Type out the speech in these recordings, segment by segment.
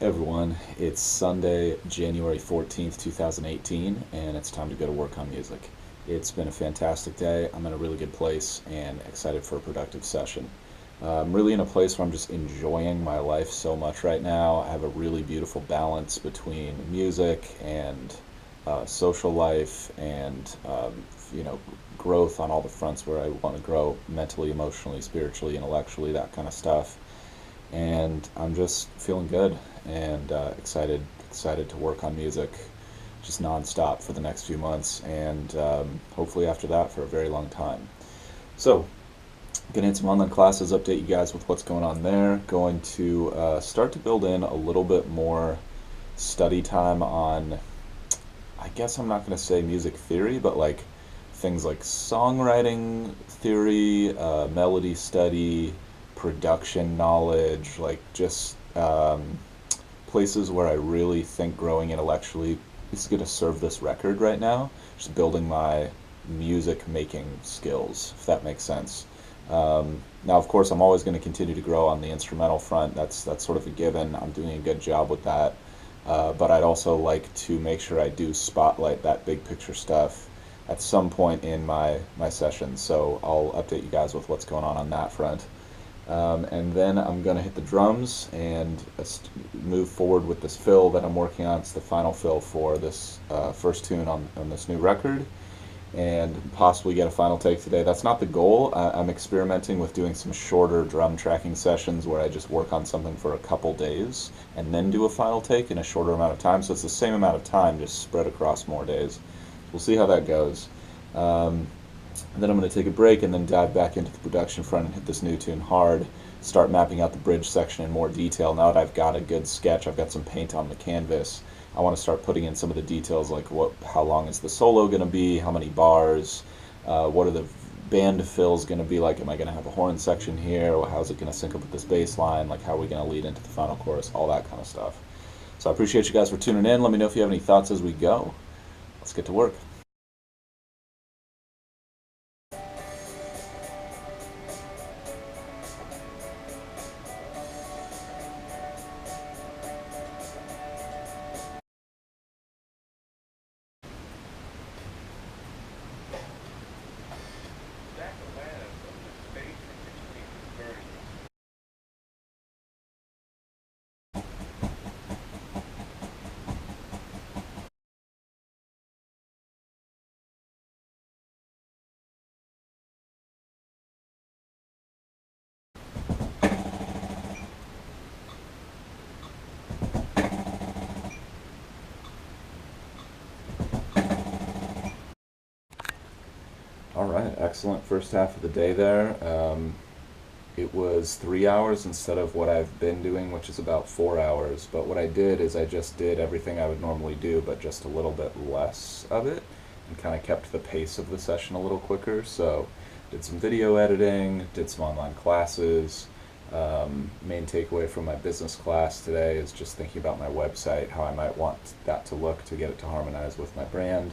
Everyone, it's Sunday, January 14th, 2018, and it's time to go to work on music. It's been a fantastic day. I'm in a really good place and excited for a productive session. I'm really in a place where I'm just enjoying my life so much right now. I have a really beautiful balance between music and social life and growth on all the fronts where I want to grow mentally, emotionally, spiritually, intellectually, that kind of stuff. And I'm just feeling good and excited to work on music just nonstop for the next few months, and hopefully after that for a very long time. So, getting into some online classes, update you guys with what's going on there. Going to start to build in a little bit more study time on, I guess I'm not going to say music theory, but like things like songwriting theory, melody study, production knowledge, like just places where I really think growing intellectually is going to serve this record right now. Just building my music making skills, if that makes sense. Now, of course, I'm always going to continue to grow on the instrumental front. That's sort of a given. I'm doing a good job with that. But I'd also like to make sure I do spotlight that big picture stuff at some point in my sessions. So I'll update you guys with what's going on that front. And then I'm going to hit the drums and move forward with this fill that I'm working on. It's the final fill for this first tune on this new record, and possibly get a final take today. That's not the goal. I'm experimenting with doing some shorter drum tracking sessions where I just work on something for a couple days and then do a final take in a shorter amount of time. So it's the same amount of time, just spread across more days. We'll see how that goes. And then I'm going to take a break and then dive back into the production front and hit this new tune hard. Start mapping out the bridge section in more detail. Now that I've got a good sketch, I've got some paint on the canvas, I want to start putting in some of the details, like how long is the solo going to be, how many bars, what are the band fills going to be like, am I going to have a horn section here, or how's it going to sync up with this bass line, like how are we going to lead into the final chorus, all that kind of stuff. So I appreciate you guys for tuning in. Let me know if you have any thoughts as we go. Let's get to work. All right, excellent first half of the day there. It was 3 hours instead of what I've been doing, which is about 4 hours. But what I did is I just did everything I would normally do, but just a little bit less of it, and kind of kept the pace of the session a little quicker. So did some video editing, did some online classes. Main takeaway from my business class today is just thinking about my website, how I might want that to look to get it to harmonize with my brand.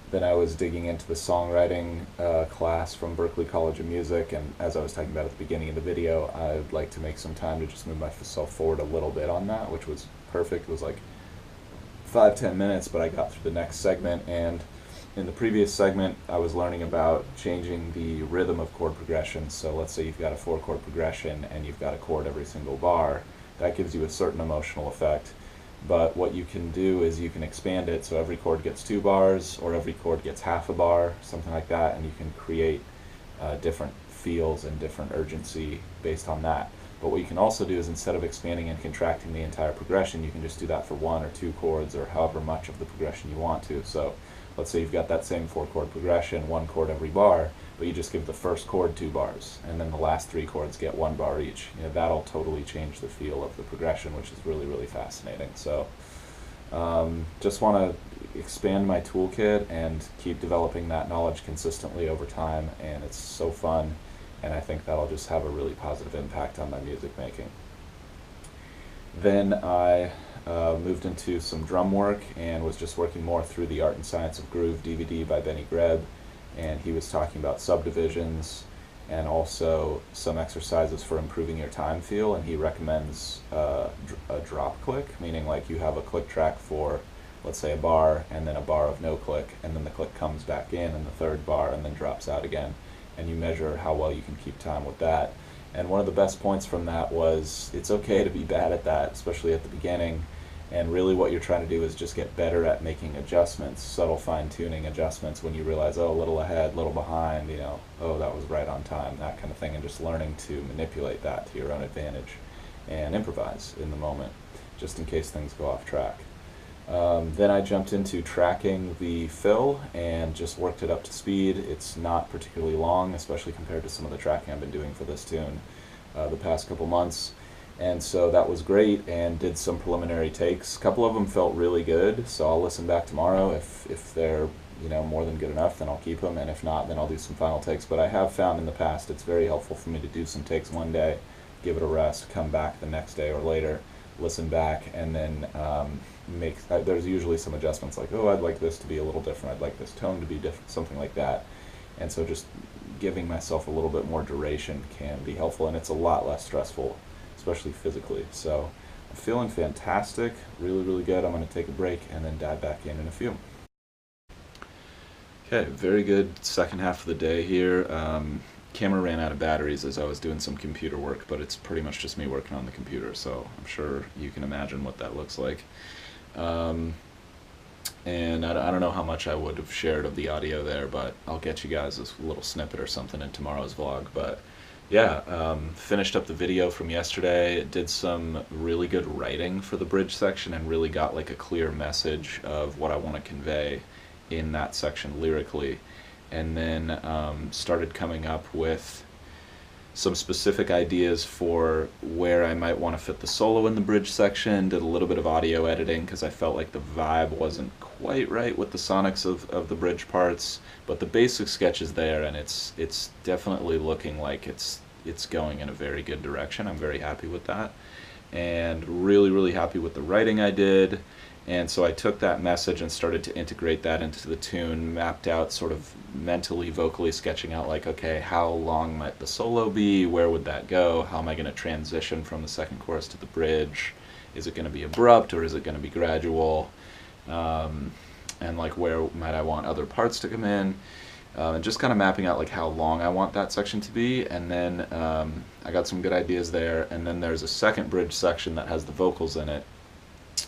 Then I was digging into the songwriting class from Berklee College of Music, and as I was talking about at the beginning of the video, I'd like to make some time to just move myself forward a little bit on that, which was perfect. It was like 5-10 minutes, but I got through the next segment, and in the previous segment I was learning about changing the rhythm of chord progression. So let's say you've got a 4-chord progression and you've got a chord every single bar. That gives you a certain emotional effect. But what you can do is you can expand it so every chord gets 2 bars, or every chord gets half a bar, something like that, and you can create different feels and different urgency based on that. But what you can also do is, instead of expanding and contracting the entire progression, you can just do that for 1 or 2 chords, or however much of the progression you want to. So let's say you've got that same 4-chord progression, 1 chord every bar, but you just give the first chord 2 bars, and then the last 3 chords get 1 bar each. That'll totally change the feel of the progression, which is really, really fascinating. So just want to expand my toolkit and keep developing that knowledge consistently over time, and it's so fun, and I think that'll just have a really positive impact on my music making. Then I moved into some drum work and was just working more through the Art and Science of Groove DVD by Benny Greb, and he was talking about subdivisions and also some exercises for improving your time feel. And he recommends a drop click, meaning like you have a click track for, let's say, a bar, and then a bar of no click, and then the click comes back in the third bar and then drops out again, and you measure how well you can keep time with that. And one of the best points from that was it's okay to be bad at that, especially at the beginning. And really what you're trying to do is just get better at making adjustments, subtle fine-tuning adjustments when you realize, oh, a little ahead, a little behind, oh, that was right on time, that kind of thing, and just learning to manipulate that to your own advantage and improvise in the moment, just in case things go off track. Then I jumped into tracking the fill and just worked it up to speed. It's not particularly long, especially compared to some of the tracking I've been doing for this tune the past couple months. And so that was great, and did some preliminary takes. A couple of them felt really good, so I'll listen back tomorrow. If they're more than good enough, then I'll keep them, and if not, then I'll do some final takes. But I have found in the past it's very helpful for me to do some takes one day, give it a rest, come back the next day or later, listen back, and then there's usually some adjustments like, oh, I'd like this to be a little different, I'd like this tone to be different, something like that. And so just giving myself a little bit more duration can be helpful, and it's a lot less stressful, especially physically. So I'm feeling fantastic, really, really good. I'm going to take a break and then dive back in a few. Okay, very good second half of the day here. Camera ran out of batteries as I was doing some computer work, but it's pretty much just me working on the computer, so I'm sure you can imagine what that looks like. And I don't know how much I would have shared of the audio there, but I'll get you guys a little snippet or something in tomorrow's vlog. But yeah, finished up the video from yesterday, did some really good writing for the bridge section, and really got like a clear message of what I want to convey in that section lyrically. And then started coming up with some specific ideas for where I might want to fit the solo in the bridge section. Did a little bit of audio editing because I felt like the vibe wasn't quite right with the sonics of the bridge parts, but the basic sketch is there, and it's definitely looking like it's going in a very good direction. I'm very happy with that, and really, really happy with the writing I did. And so I took that message and started to integrate that into the tune, mapped out sort of mentally, vocally sketching out like, okay, how long might the solo be? Where would that go? How am I going to transition from the second chorus to the bridge? Is it going to be abrupt, or is it going to be gradual? And like, where might I want other parts to come in? And just kind of mapping out like how long I want that section to be. And then I got some good ideas there. And then there's a second bridge section that has the vocals in it,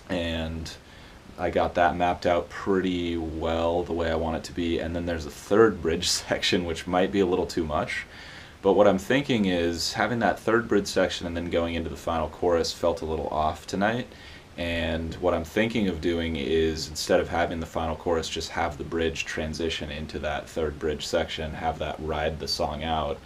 and I got that mapped out pretty well the way I want it to be. And then there's a third bridge section, which might be a little too much. But what I'm thinking is having that third bridge section and then going into the final chorus felt a little off tonight. And what I'm thinking of doing is, instead of having the final chorus, just have the bridge transition into that third bridge section, have that ride the song out,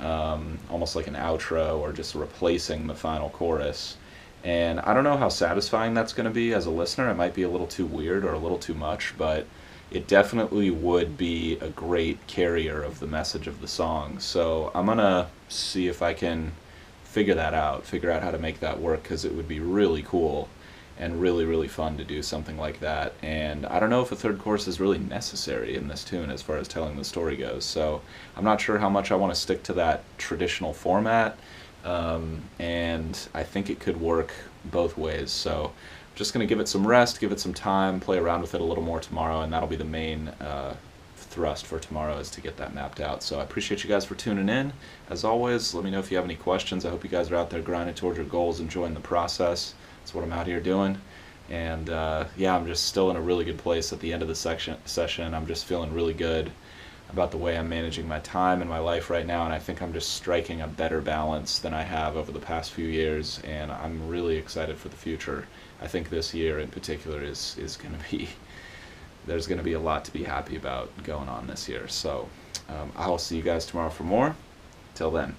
almost like an outro, or just replacing the final chorus. And I don't know how satisfying that's going to be as a listener. It might be a little too weird or a little too much, but it definitely would be a great carrier of the message of the song. So I'm going to see if I can figure out how to make that work, because it would be really cool and really, really fun to do something like that. And I don't know if a third chorus is really necessary in this tune as far as telling the story goes. So I'm not sure how much I want to stick to that traditional format. And I think it could work both ways. So I'm just going to give it some rest, give it some time, play around with it a little more tomorrow, and that'll be the main thrust for tomorrow, is to get that mapped out. So I appreciate you guys for tuning in. As always, let me know if you have any questions. I hope you guys are out there grinding towards your goals, enjoying the process. That's what I'm out here doing. And yeah, I'm just still in a really good place at the end of the session. I'm just feeling really good about the way I'm managing my time and my life right now, and I think I'm just striking a better balance than I have over the past few years, and I'm really excited for the future. I think this year in particular is going to be, there's going to be a lot to be happy about going on this year. So I'll see you guys tomorrow for more. Till then.